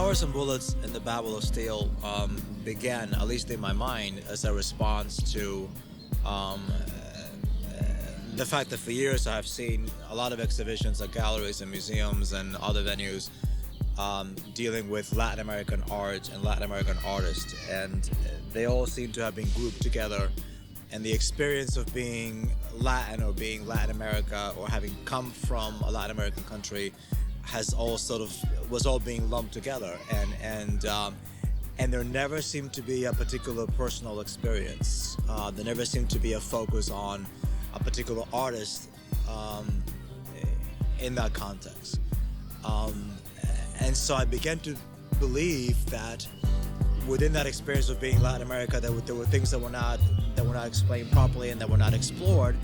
Flowers and Bullets and the Babel of Steel began, at least in my mind, as a response to um, the fact that for years I have seen a lot of exhibitions at galleries and museums and other venues dealing with Latin American art and Latin American artists, and they all seem to have been grouped together. And the experience of being Latin or being Latin America or having come from a Latin American country has all was all being lumped together, and there never seemed to be a particular personal experience. There never seemed to be a focus on a particular artist in that context. And so I began to believe that within that experience of being Latin America, there were things that were not explained properly and that were not explored.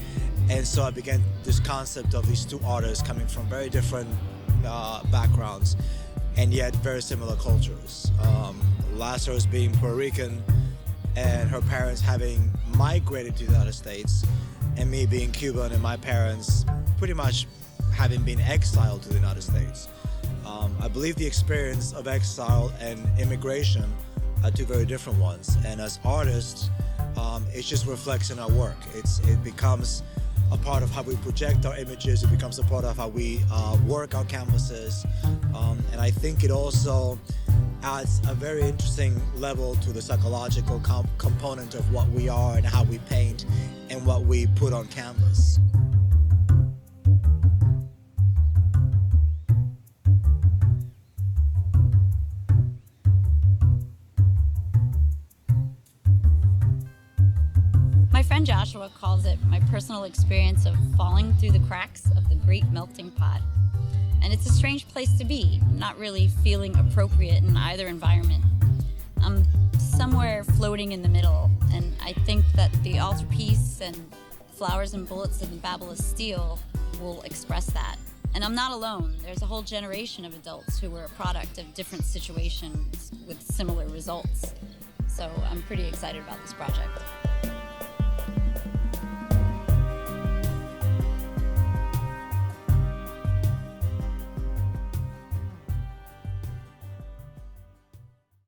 And so I began this concept of these two artists coming from very different backgrounds and yet very similar cultures. Lazarus being Puerto Rican and her parents having migrated to the United States, and me being Cuban and my parents pretty much having been exiled to the United States. I believe the experience of exile and immigration are two very different ones, and as artists, it just reflects in our work. It becomes a part of how we project our images. It becomes a part of how we work our canvases, and I think it also adds a very interesting level to the psychological component of what we are and how we paint and what we put on canvas. My friend Joshua calls it my personal experience of falling through the cracks of the great melting pot. And it's a strange place to be, not really feeling appropriate in either environment. I'm somewhere floating in the middle, and I think that the altarpiece and Flowers and Bullets and the Babel of Steel will express that. And I'm not alone. There's a whole generation of adults who were a product of different situations with similar results. So I'm pretty excited about this project.